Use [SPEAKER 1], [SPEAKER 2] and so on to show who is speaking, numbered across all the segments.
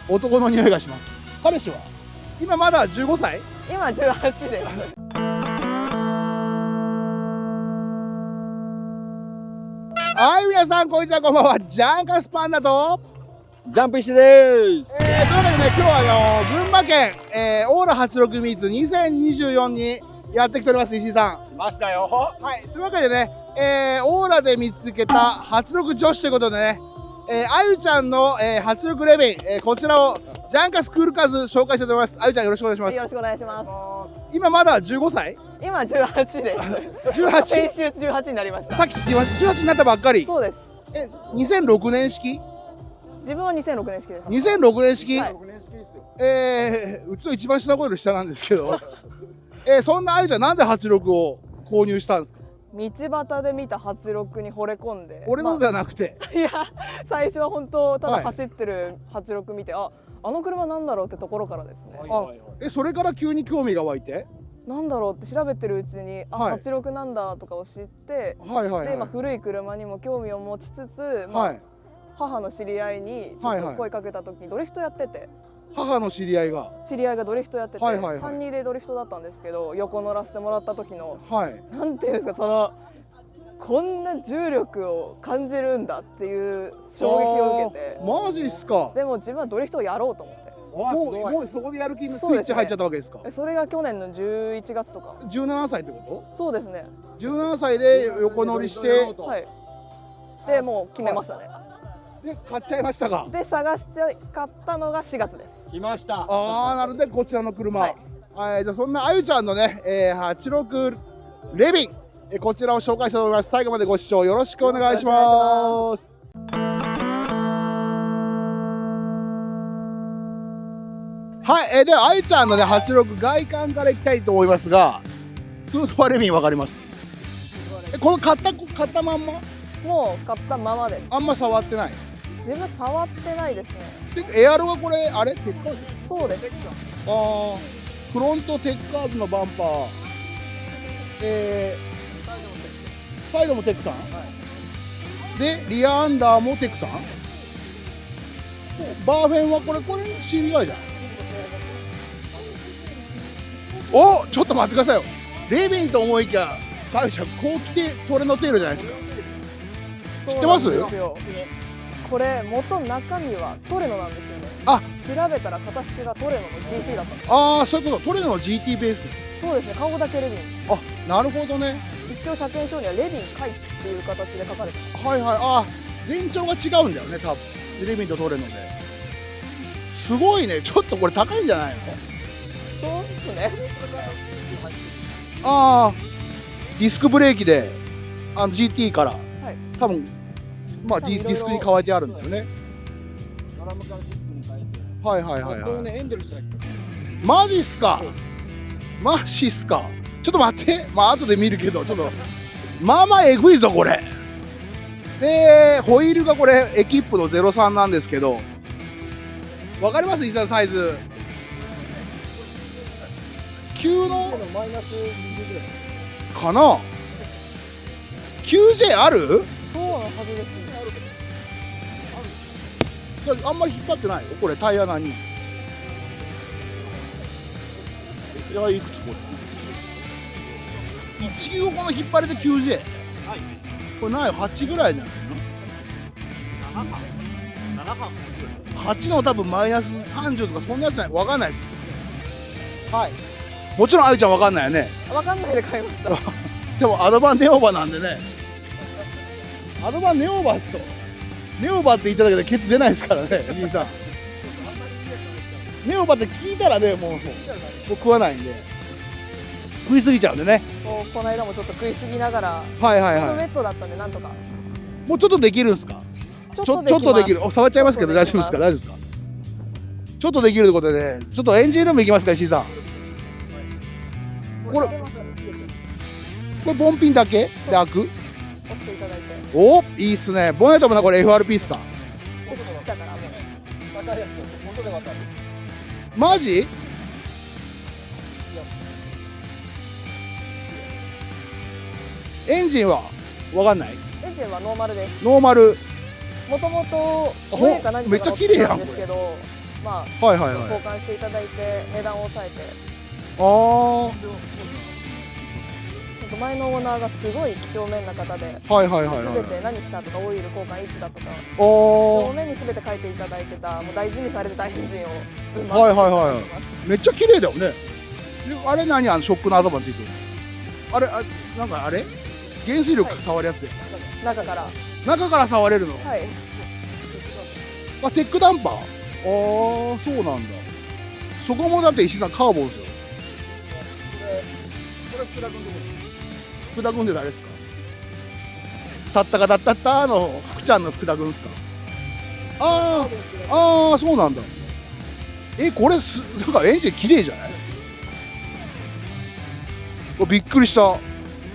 [SPEAKER 1] 男の匂いがします。彼氏は今まだ15歳？
[SPEAKER 2] 今18です。
[SPEAKER 1] はい、皆さんこんにちは、こんばんは。ジャンカスパンダと
[SPEAKER 3] ジャンプ石です。
[SPEAKER 1] というわけでね、今日は群馬県、オーラ86ミーツ2024にやってきております。石井さん。
[SPEAKER 3] 来ましたよ。
[SPEAKER 1] はい、というわけでね、オーラで見つけた86女子ということでね、あゆちゃんの、86レビン、こちらをジャンカスクールカズ紹介したいと思います。あゆちゃんよろしくお願いします。
[SPEAKER 2] よろしくお願いします。
[SPEAKER 1] 今まだ15歳
[SPEAKER 2] 今18です。
[SPEAKER 1] 18
[SPEAKER 2] 先週18になりました。
[SPEAKER 1] さっき18になったばっかり。
[SPEAKER 2] そうです。
[SPEAKER 1] 2006年式
[SPEAKER 2] 自分は2006年式です。
[SPEAKER 1] 2006年式、
[SPEAKER 2] はいう
[SPEAKER 1] ちの一番下の子より下なんですけどそんなあゆちゃんなんで86を購入したんですか？
[SPEAKER 2] 道端で見た86に惚れ込んで、
[SPEAKER 1] 俺のではなくて、
[SPEAKER 2] いや最初は本当た
[SPEAKER 1] はい
[SPEAKER 2] だ走ってる86見て、あの車なんだろうってところからですね。
[SPEAKER 1] それから急に興味が湧いて、
[SPEAKER 2] なんだろうって調べてるうちに、
[SPEAKER 1] はい
[SPEAKER 2] 86なんだとかを知って、
[SPEAKER 1] はいはいはい、
[SPEAKER 2] で古い車にも興味を持ちつつ、
[SPEAKER 1] はい、
[SPEAKER 2] 母の知り合いにちょっと声かけた時にドリフトやってて、
[SPEAKER 1] 母の知り合いが、
[SPEAKER 2] 知り合いがドリフトやってて、
[SPEAKER 1] はいはいはい
[SPEAKER 2] 3人でドリフトだったんですけど、横乗らせてもらった時の
[SPEAKER 1] はい
[SPEAKER 2] なんていうんですか、そのこんな重力を感じるんだっていう衝撃を受けて、
[SPEAKER 1] マジっすか。
[SPEAKER 2] でも自分はドリフトをやろうと思って、
[SPEAKER 1] もうそこでやる気のスイ
[SPEAKER 2] そうですね
[SPEAKER 1] ッチ入っちゃったわけですか？
[SPEAKER 2] それが去年の11月とか。
[SPEAKER 1] 17歳ってこ
[SPEAKER 2] そうですね。
[SPEAKER 1] と？17歳で横乗りして
[SPEAKER 2] はいでもう決めましたね。
[SPEAKER 1] で買っちゃいましたが、
[SPEAKER 2] で探して買ったのが4月です。
[SPEAKER 3] 来ました。
[SPEAKER 1] なのでこちらの車、
[SPEAKER 2] はい
[SPEAKER 1] じゃあそんなあゆちゃんのね、86レビン、こちらを紹介したいと思います。最後までご視聴よろしくお願いします。はい、ではあゆちゃんのね86外観からいきたいと思いますが、ツートアレビンわかります？この買ったまんま？
[SPEAKER 2] もう買ったままです。
[SPEAKER 1] あんま触ってない？
[SPEAKER 2] 自分触ってないですね。
[SPEAKER 1] でエアロはこれあれテッカーズ？
[SPEAKER 2] そうです。
[SPEAKER 1] フロントテッカーズのバンパー、サイドもテックさん、でリアアンダーもテックさん、バーフェンはこれ CBY じゃん。お、ちょっと待ってくださいよ。レビンと思いきやサイちゃんこう来てトレノテールじゃないですか。知ってます？
[SPEAKER 2] そうなんですよ。これ元中身はトレノなんですよね。
[SPEAKER 1] あ、
[SPEAKER 2] 調べたら型式がトレノの GT だったんです。
[SPEAKER 1] そういうこと。トレノの GT ベース。
[SPEAKER 2] そうですね。顔だけレビン。
[SPEAKER 1] なるほどね。
[SPEAKER 2] 一応車検証にはレビン回っていう形で書かれてます。
[SPEAKER 1] はいはい。全長が違うんだよね、多分レビンとトレノで。すごいね。ちょっとこれ高いんじゃないの？
[SPEAKER 2] そうですね。
[SPEAKER 1] ディスクブレーキでGT から、
[SPEAKER 2] はい、
[SPEAKER 1] 多分まあディスクに変えてあるんだよね。
[SPEAKER 3] ドラムからディスクに変えて。
[SPEAKER 1] はいはいはいはい。
[SPEAKER 3] エンドレスだっけ？
[SPEAKER 1] マジっすか？マジっすか？ちょっと待って、後で見るけど、ちょっとまあえぐいぞこれ。でホイールがこれエキップの03なんですけど、わかります？伊沢サイズ9の
[SPEAKER 3] マイナス20ぐらい。
[SPEAKER 1] かな。 9J ある？
[SPEAKER 2] そうのはずですね。
[SPEAKER 1] あんまり引っ張ってないよこれ、タイヤ何？いや、いくつこれ195この引っ張りで 9J、これない8ぐらいじゃないの？8の多分マイナス30とかそんなやつない、わかんないっす。はい、もちろんあゆちゃんわかんないよね。
[SPEAKER 2] わかんないで買いました。
[SPEAKER 1] でもアドバンネオーバーなんでね、アドバンネオーバーっすよ。ネオバって言っただけでケツ出ないですからね、じいさん。ネオバって聞いたらね、もう食わないんで、食いすぎちゃうんでね。
[SPEAKER 2] この間もちょっと食いすぎながら、
[SPEAKER 1] はいはい
[SPEAKER 2] ちょっとウ
[SPEAKER 1] はい。
[SPEAKER 2] ェットだったんでなんとか。
[SPEAKER 1] もうちょっとできるんですか？ちょっとできる。触っちゃいますけど大丈夫ですか？大丈夫ですか？ちょっとできるってことで、ちょっとエンジンルーム行きますか、石井さん。これボンピンだけで開く？
[SPEAKER 2] 押していただいて。
[SPEAKER 1] お、いいっすね。ボンネットもな、これ FRP っすか？
[SPEAKER 2] で下からもう。
[SPEAKER 3] わかるやつ。元でわかる。
[SPEAKER 1] マジ？エンジンはわかんない？
[SPEAKER 2] エンジンはノーマルです。
[SPEAKER 1] ノーマル。
[SPEAKER 2] もともと
[SPEAKER 1] あ
[SPEAKER 2] 上か何か
[SPEAKER 1] めっちゃ綺麗やん
[SPEAKER 2] んですけど、まあ、
[SPEAKER 1] はいはいはい。
[SPEAKER 2] 交換していただいて値段を抑えて、
[SPEAKER 1] あー、
[SPEAKER 2] 前のオーナーがすごい几帳面な方で、
[SPEAKER 1] はいはいはいはい。
[SPEAKER 2] すべて何したとかオイル交換いつだとか
[SPEAKER 1] おー、
[SPEAKER 2] 表面にすべて書いていただいてた、もう大事にされてたエンジンをぶん回していただいてます。
[SPEAKER 1] はいはいはいめっちゃ綺麗だよね。であれ何、ショックの頭ついてる。あれなんかあれ原水力触るやつや。
[SPEAKER 2] 中から、
[SPEAKER 1] 中から触れるの。
[SPEAKER 2] はい、
[SPEAKER 1] あ、テックダンパー。ああ、そうなんだ。そこもだって石井さんカーボンですよ。
[SPEAKER 3] これ福田君のとこ
[SPEAKER 1] 福田君って誰ですか？たったかたったったの福ちゃんの福田君ですか？ああ、ああ、そうなんだ。これなんかエンジン綺麗じゃない？びっくりした。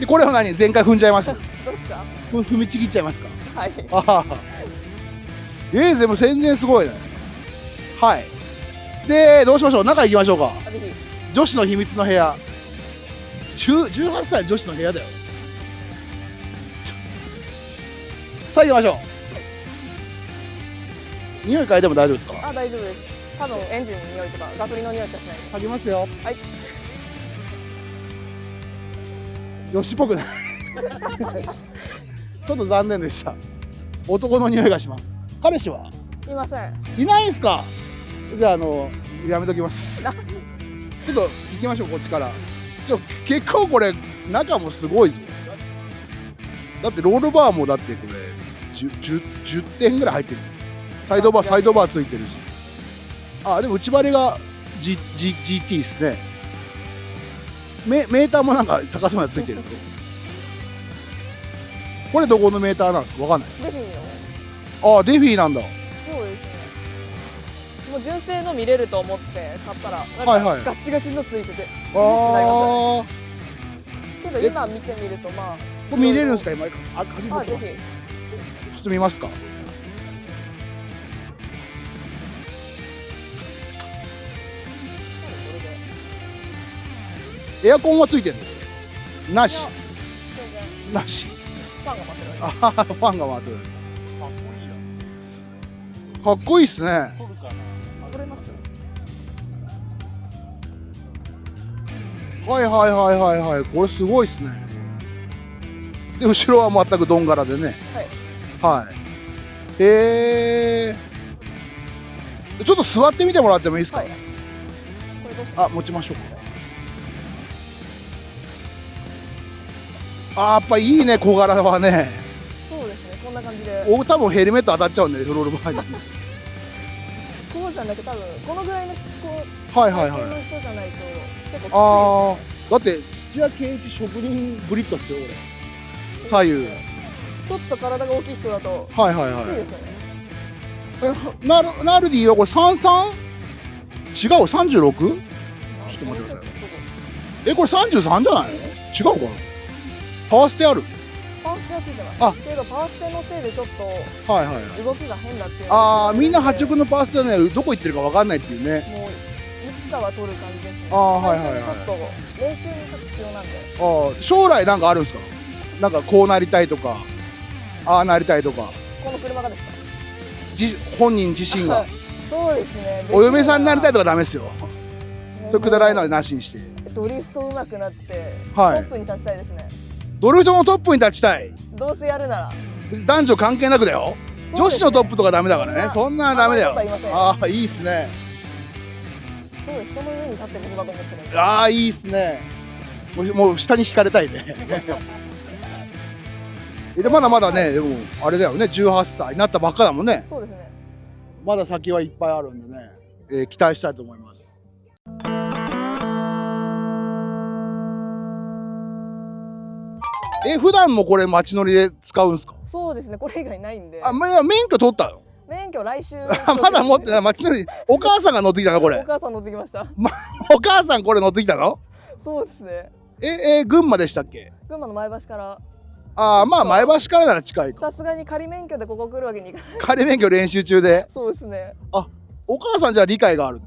[SPEAKER 1] でこれは何？前回踏んじゃいます？
[SPEAKER 2] どうですか？
[SPEAKER 1] 踏みちぎっちゃいますか？
[SPEAKER 2] はい
[SPEAKER 1] ああ、でも全然すごいね。はい。でどうしましょう？中行きましょうか。
[SPEAKER 2] ぜひ
[SPEAKER 1] 女子の秘密の部屋。18歳女子の部屋だよ。さあ行きましょう。匂い嗅いでも大丈夫ですか？
[SPEAKER 2] 大丈夫です。多分エンジンの匂いとかガソリンの匂いしかしないです。
[SPEAKER 1] 嗅ぎますよ。
[SPEAKER 2] はい。
[SPEAKER 1] 女子っぽくない。ちょっと残念でした。男の匂いがします。彼氏はい
[SPEAKER 2] ません。
[SPEAKER 1] いないんすか？じゃあやめときます。ちょっと行きましょう、こっちから。結構これ中もすごいぞ。だってロールバーもだってこれ 10点ぐらい入ってる。サイドバーついてるし。でも内張りが、GT ですね。メーターもなんか高そうなのついてる。これどこのメーターなんですか？わかんないです。
[SPEAKER 2] デフィの。
[SPEAKER 1] デフィーなんだ。
[SPEAKER 2] そうですね。もう純正の見れると思って買ったら、
[SPEAKER 1] はいはい
[SPEAKER 2] ガッチガチのついてて、
[SPEAKER 1] あ
[SPEAKER 2] けど今見てみると
[SPEAKER 1] これ見れるんですか？今鍵持って
[SPEAKER 2] ぜ
[SPEAKER 1] ます。ちょ
[SPEAKER 2] ひ。
[SPEAKER 1] っと見ますか？エアコンはついてるの？なし。
[SPEAKER 2] 全然
[SPEAKER 1] なし。
[SPEAKER 2] ファンが待ってる。
[SPEAKER 1] ファンが回ってる。
[SPEAKER 3] かっこいいやん。
[SPEAKER 1] かっこいいっすね。
[SPEAKER 3] 取るかな。
[SPEAKER 2] 取れます？
[SPEAKER 1] はいはいはいはいはい。これすごいっすね。で後ろは全くドン柄でね。
[SPEAKER 2] はい。
[SPEAKER 1] はい。ちょっと座ってみてもらってもいいですか？
[SPEAKER 2] はい。これどうします？
[SPEAKER 1] 持ちましょうか。やっぱいいね、小柄はね。
[SPEAKER 2] そうですね。こんな感じで。
[SPEAKER 1] 多分ヘルメット当たっちゃうんで、ロールバーに。
[SPEAKER 2] こうじゃなくて多分このぐらいの
[SPEAKER 1] はいはいはい。
[SPEAKER 2] 体型の人じゃないと結構きついですね。
[SPEAKER 1] だって土屋圭一職人ブリッドっすよ俺。左右。
[SPEAKER 2] ちょっと体が大きい人だと
[SPEAKER 1] はいはいはい
[SPEAKER 2] きついですよね。
[SPEAKER 1] ナルディはこれ 33？ 違う 36？ ちょっと待ってください。これ33じゃないの？違うかな？パワーステある？
[SPEAKER 2] パワーステはついてます。けどパワーステのせいでちょっと
[SPEAKER 1] はいはいはい。
[SPEAKER 2] 動きが変だっていう。
[SPEAKER 1] みんな八直のパワーステはね、どこ行ってるか分かんないっていうね。
[SPEAKER 2] もういつかは取る感じですね。
[SPEAKER 1] はいはいはい
[SPEAKER 2] ちょっと練習にちょっと必要なんで。
[SPEAKER 1] 将来なんかあるんですか？なんかこうなりたいとか、なりたいとか。
[SPEAKER 2] この車がですか？
[SPEAKER 1] 本人自身が。
[SPEAKER 2] そうですね。
[SPEAKER 1] お嫁さんになりたいとかダメですよ。
[SPEAKER 2] ね
[SPEAKER 1] それくだらないのはなしにして。
[SPEAKER 2] ドリフト上手くなってト
[SPEAKER 1] はい
[SPEAKER 2] ップに立ちたいですね。
[SPEAKER 1] ドリフトのトップに立ちたい。
[SPEAKER 2] どうせやるなら。
[SPEAKER 1] 男女関係なくだよ。女子のトップとかダメだからね。そんなダメだよ。いいっすね。
[SPEAKER 2] そうです。人の上に立ってることだと思ってるんで。
[SPEAKER 1] いいっすね。もう下に引かれたいね。でまだまだね、でもあれだよね、18歳になったばっかだもんね。
[SPEAKER 2] そうですね。
[SPEAKER 1] まだ先はいっぱいあるんでね、期待したいと思います。普段もこれ街乗りで使うんですか？
[SPEAKER 2] そうですね。これ以外ないんで。
[SPEAKER 1] 免許取ったの？
[SPEAKER 2] 免許来週。
[SPEAKER 1] まだ持ってない。街乗り。お母さんが乗ってきたのこれ？
[SPEAKER 2] お母さん乗ってきました。
[SPEAKER 1] お母さんこれ乗ってきたの？
[SPEAKER 2] そうですね。
[SPEAKER 1] 群馬でしたっけ？
[SPEAKER 2] 群馬の前橋から。
[SPEAKER 1] 前橋からなら近いか。
[SPEAKER 2] さすがに仮免許でここ来るわけにいかない。
[SPEAKER 1] 仮免許練習中で。
[SPEAKER 2] そうですね。
[SPEAKER 1] お母さんじゃあ理解がある？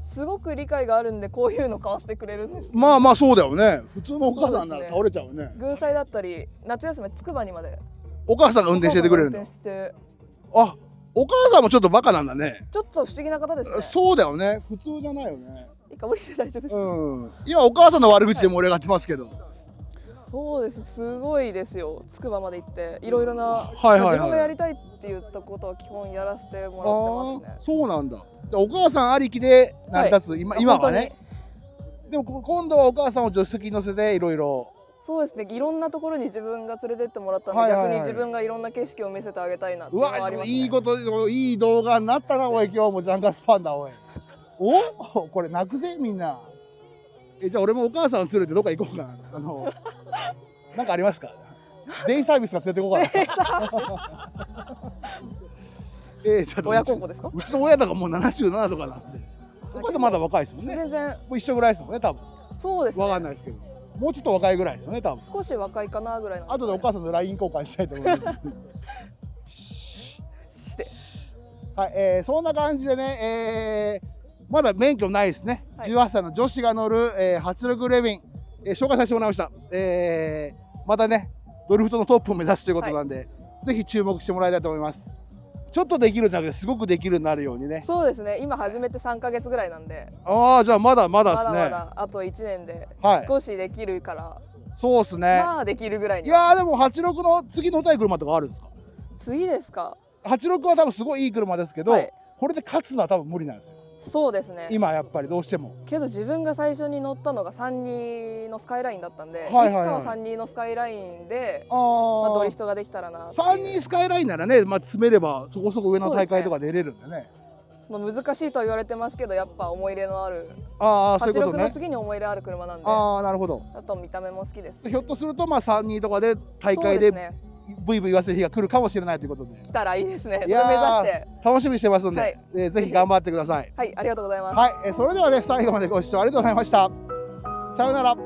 [SPEAKER 2] すごく理解があるんでこういうの買わせてくれるんです。
[SPEAKER 1] そうだよね。普通のお母さんなら倒れちゃうね。
[SPEAKER 2] 軍祭だったり夏休みつくばにまで
[SPEAKER 1] お母さんが運転しててくれるんだ。
[SPEAKER 2] 運転して。
[SPEAKER 1] お母さんもちょっとバカなんだね。
[SPEAKER 2] ちょっと不思議な方ですね。
[SPEAKER 1] そうだよね。普通じゃないよね。
[SPEAKER 2] いいか無理で大丈夫です。
[SPEAKER 1] うん。今お母さんの悪口で盛り上がってますけど。
[SPEAKER 2] そうです。すごいですよ。つくばまで行っていろいろな、
[SPEAKER 1] はいはいはい
[SPEAKER 2] 自分がやりたいって言ったことは基本やらせてもらってますね。
[SPEAKER 1] そうなんだ。お母さんありきで成り立つ、今はね。でも今度はお母さんを助手席に乗せていろいろ。
[SPEAKER 2] そうですね。いろんなところに自分が連れてってもらったんで、
[SPEAKER 1] はいはいはい
[SPEAKER 2] 逆に自分がいろんな景色を見せてあげたいなってい
[SPEAKER 1] うわ、
[SPEAKER 2] うのはありますね。
[SPEAKER 1] いいこと、いい動画になったな、おい、今日もジャンガスパンダ、おい。お、これ泣くぜ、みんな。じゃあ、俺もお母さんを連れてどっか行こうかな。なんかありますか。デイサービスが連れて行こうかな。ちょっと
[SPEAKER 2] 親孝行ですか。
[SPEAKER 1] うちの親とかもう77とかなんで。まだまだ若いですもんね。
[SPEAKER 2] 全然。
[SPEAKER 1] もう一緒ぐらいですもんね、多分。
[SPEAKER 2] そうですね。
[SPEAKER 1] わかんないですけど。もうちょっと若いぐらいですよね、多分。
[SPEAKER 2] 少し若いかなぐらいなんですかね。
[SPEAKER 1] 後でお母さんの LINE 交換したいと思います。
[SPEAKER 2] して。
[SPEAKER 1] はい、そんな感じでね、まだ免許ないですね。
[SPEAKER 2] はい、
[SPEAKER 1] 18歳の女子が乗る、86レビン、紹介させてもらいました。またね、ドリフトのトップを目指すということなんで、ぜひ注目してもらいたいと思います。ちょっとできるじゃなくて、すごくできるようになるようにね。
[SPEAKER 2] そうですね。今始めて3ヶ月ぐらいなんで。
[SPEAKER 1] ああ、じゃあまだまだですね。
[SPEAKER 2] まだまだあと1年で少しできるから。
[SPEAKER 1] そうですね。
[SPEAKER 2] まあできるぐらいに。
[SPEAKER 1] いやー、でも86の次乗りたい車とかあるんですか。
[SPEAKER 2] 次ですか。
[SPEAKER 1] 86は多分すごいいい車ですけど、これで勝つのは多分無理なんですよ。
[SPEAKER 2] そうですね。
[SPEAKER 1] 今やっぱりどうしても。
[SPEAKER 2] けど自分が最初に乗ったのが32のスカイラインだったんで、いつかは32のスカイラインで、ドリフトができたらな。
[SPEAKER 1] 32スカイラインならね、詰めればそこそこ上の大会とか出れるんでね。
[SPEAKER 2] 難しいとは言われてますけど、やっぱ思い入れのある。86
[SPEAKER 1] そういうことね。
[SPEAKER 2] の次に思い入れある車なんで。
[SPEAKER 1] なるほど。
[SPEAKER 2] あと見た目も好きです。
[SPEAKER 1] ひょっとすると32とかで大会でブイブイ言わせる日が来るかもしれないということで。
[SPEAKER 2] 来たらいいですね。それ目指して
[SPEAKER 1] 楽しみにしてますので、ぜひ頑張ってください。
[SPEAKER 2] はい、ありがとうございます。
[SPEAKER 1] はい、それではね、最後までご視聴ありがとうございました。さようなら。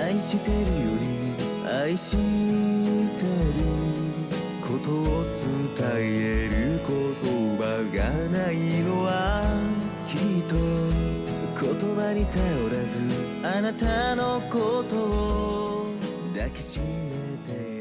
[SPEAKER 4] 愛してるより愛してることを伝える言葉がないのはきっと言葉に頼らずあなたのことを抱きしめて